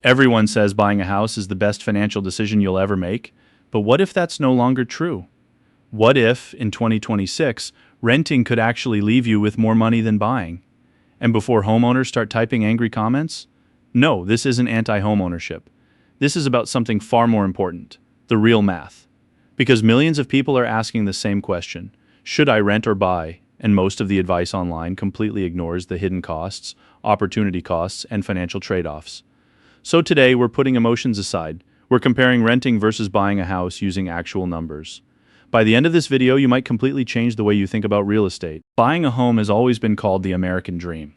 Everyone says buying a house is the best financial decision you'll ever make, but what if that's no longer true? What if, in 2026, renting could actually leave you with more money than buying? And before homeowners start typing angry comments? No, this isn't anti-homeownership. This is about something far more important, the real math. Because millions of people are asking the same question: should I rent or buy? And most of the advice online completely ignores the hidden costs, opportunity costs, and financial trade-offs. So today, we're putting emotions aside. We're comparing renting versus buying a house using actual numbers. By the end of this video, you might completely change the way you think about real estate. Buying a home has always been called the American dream.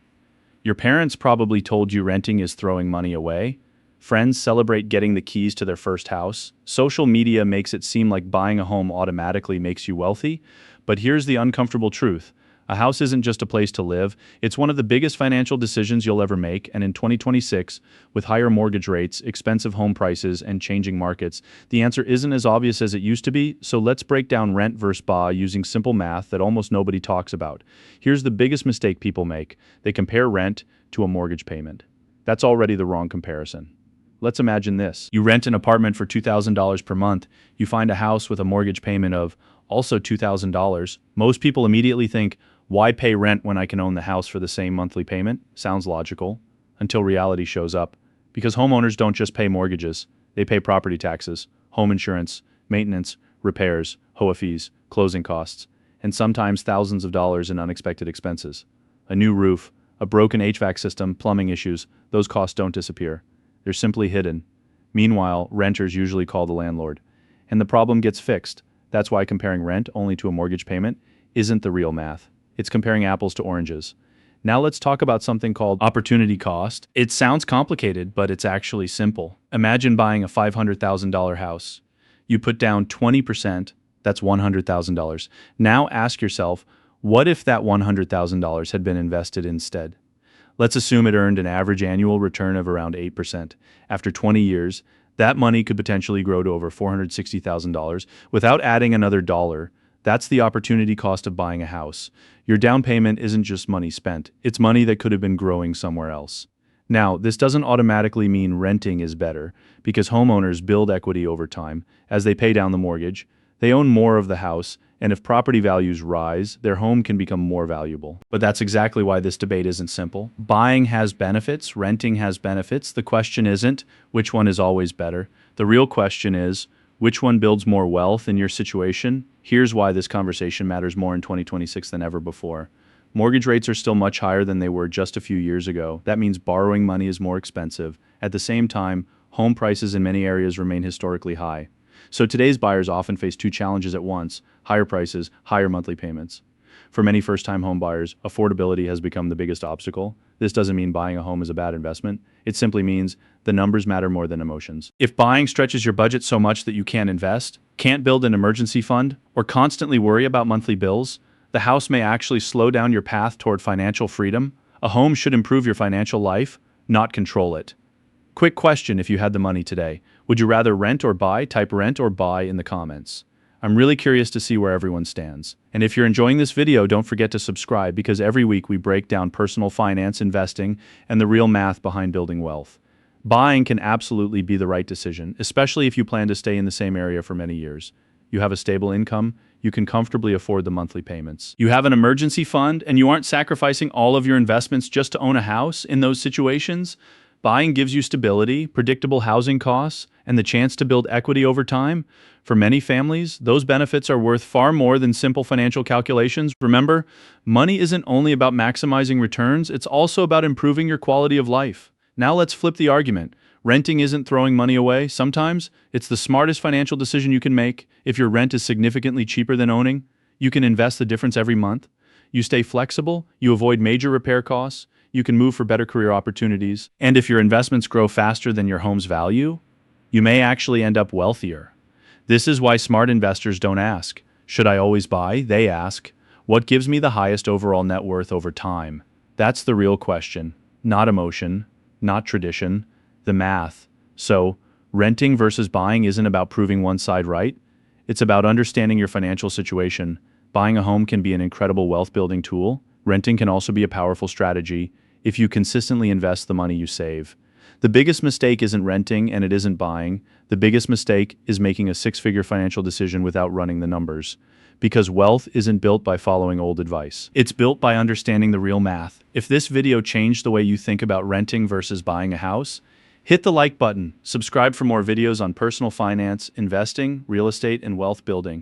Your parents probably told you renting is throwing money away. Friends celebrate getting the keys to their first house. Social media makes it seem like buying a home automatically makes you wealthy. But here's the uncomfortable truth. A house isn't just a place to live, it's one of the biggest financial decisions you'll ever make, and in 2026, with higher mortgage rates, expensive home prices, and changing markets, the answer isn't as obvious as it used to be, so let's break down rent versus buy using simple math that almost nobody talks about. Here's the biggest mistake people make. They compare rent to a mortgage payment. That's already the wrong comparison. Let's imagine this. You rent an apartment for $2,000 per month. You find a house with a mortgage payment of also $2,000. Most people immediately think, why pay rent when I can own the house for the same monthly payment? Sounds logical, until reality shows up. Because homeowners don't just pay mortgages, they pay property taxes, home insurance, maintenance, repairs, HOA fees, closing costs, and sometimes thousands of dollars in unexpected expenses. A new roof, a broken HVAC system, plumbing issues, those costs don't disappear. They're simply hidden. Meanwhile, renters usually call the landlord, and the problem gets fixed. That's why comparing rent only to a mortgage payment isn't the real math. It's comparing apples to oranges. Now let's talk about something called opportunity cost. It sounds complicated, but it's actually simple. Imagine buying a $500,000 house. You put down 20%, that's $100,000. Now ask yourself, what if that $100,000 had been invested instead? Let's assume it earned an average annual return of around 8%. After 20 years, that money could potentially grow to over $460,000 without adding another dollar. That's the opportunity cost of buying a house. Your down payment isn't just money spent, it's money that could have been growing somewhere else. Now, this doesn't automatically mean renting is better, because homeowners build equity over time. As they pay down the mortgage, they own more of the house, and if property values rise, their home can become more valuable. But that's exactly why this debate isn't simple. Buying has benefits, renting has benefits. The question isn't which one is always better. The real question is, which one builds more wealth in your situation? Here's why this conversation matters more in 2026 than ever before. Mortgage rates are still much higher than they were just a few years ago. That means borrowing money is more expensive. At the same time, home prices in many areas remain historically high. So today's buyers often face two challenges at once: higher prices, higher monthly payments. For many first-time home buyers, affordability has become the biggest obstacle. This doesn't mean buying a home is a bad investment. It simply means the numbers matter more than emotions. If buying stretches your budget so much that you can't invest, can't build an emergency fund, or constantly worry about monthly bills, the house may actually slow down your path toward financial freedom. A home should improve your financial life, not control it. Quick question: if you had the money today, would you rather rent or buy? Type rent or buy in the comments. I'm really curious to see where everyone stands. And if you're enjoying this video, don't forget to subscribe, because every week we break down personal finance, investing, and the real math behind building wealth. Buying can absolutely be the right decision, especially if you plan to stay in the same area for many years. You have a stable income, you can comfortably afford the monthly payments. You have an emergency fund, and you aren't sacrificing all of your investments just to own a house. In those situations, buying gives you stability, predictable housing costs, and the chance to build equity over time. For many families, those benefits are worth far more than simple financial calculations. Remember, money isn't only about maximizing returns, it's also about improving your quality of life. Now let's flip the argument. Renting isn't throwing money away. Sometimes it's the smartest financial decision you can make. If your rent is significantly cheaper than owning, you can invest the difference every month. You stay flexible, you avoid major repair costs, you can move for better career opportunities. And if your investments grow faster than your home's value, you may actually end up wealthier. This is why smart investors don't ask, should I always buy? They ask, what gives me the highest overall net worth over time? That's the real question, not emotion, not tradition, the math. So, renting versus buying isn't about proving one side right. It's about understanding your financial situation. Buying a home can be an incredible wealth-building tool. Renting can also be a powerful strategy if you consistently invest the money you save. The biggest mistake isn't renting and it isn't buying. The biggest mistake is making a six-figure financial decision without running the numbers. Because wealth isn't built by following old advice. It's built by understanding the real math. If this video changed the way you think about renting versus buying a house, hit the like button, subscribe for more videos on personal finance, investing, real estate, and wealth building.